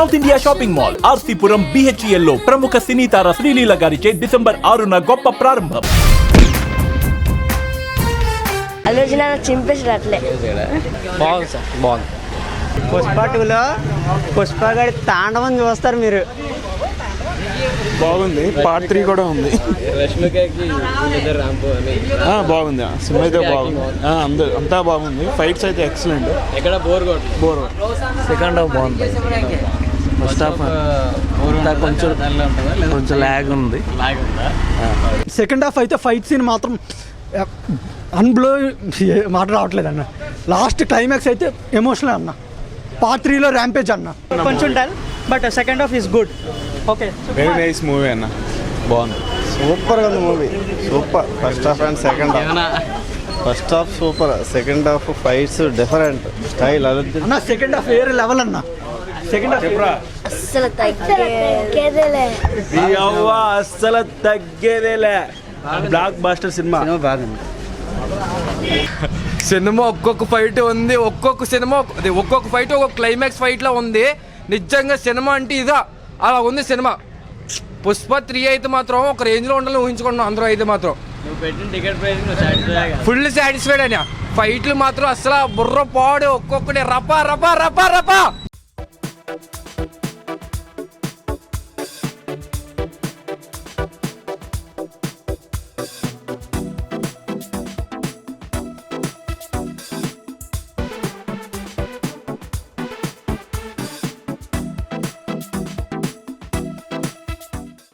South India shopping mall RC Puram BHEL లో ప్రముఖ సినీ తార శ్రీలీల గారిచే డిసెంబర్ 6న గొప్ప ప్రారంభం. ఆలోచన చింపేసాడు అట్లే. బాగుంది సార్, బాగుంది. పుష్ప 2లో పుష్ప గారి తాండవం చూస్తారు మీరు. బాగుంది. పార్ట్ 3 కూడా ఉంది. బాగుంది. సినిమా అయితే బాగుంది. అంతా బాగుంది. ఫైట్స్ అయితే ఎక్సలెంట్. ఎక్కడ బోర్ సెకండ్ హాఫ్ బాగుంది. ఫస్ట్ హాఫ్ కొంచెం ల్యాగ్ ఉంది. సెకండ్ హాఫ్ అయితే ఫైట్ సీన్ మాత్రం అన్బ్లో మాట రావట్లేదు అన్న. లాస్ట్ క్లైమాక్స్ అయితే ఎమోషనల్ అన్న. పార్ట్ 3లో ర్యాంపేజ్ అన్న. కొంచెం dull but second half is good. Okay, very nice movie అన్న. బాగుంది. సూపర్గా ఉంది movie. Super. First half and second half. First half super, second half fights different style. అన్న సెకండ్ హాఫ్ వేరే లెవెల్ అన్న. సెకండ్ హాఫ్ అస్సలు తగ్గేదేలే. అస్సలు తగ్గేదేలే. బ్లాక్ బాస్టర్ సినిమా బాగుంది. సినిమా ఒక్కొక్క ఫైట్ ఉంది, ఒక్కొక్క సినిమా ఒక్కొక్క ఫైట్ ఒక్కొక్క క్లైమాక్స్ ఫైట్ లో ఉంది. నిజంగా సినిమా అంటే ఇదా అలా ఉంది సినిమా. పుష్ప 3 అయితే మాత్రం ఒక రేంజ్ లో ఉండాలని ఊహించుకున్నాం అందరూ. అయితే మాత్రం ఫుల్ సాటిస్ఫైడ్ అని. ఫైట్లు మాత్రం అసలు బుర్ర పాడు, ఒక్కొక్కటి రపా రపా రపా రపా.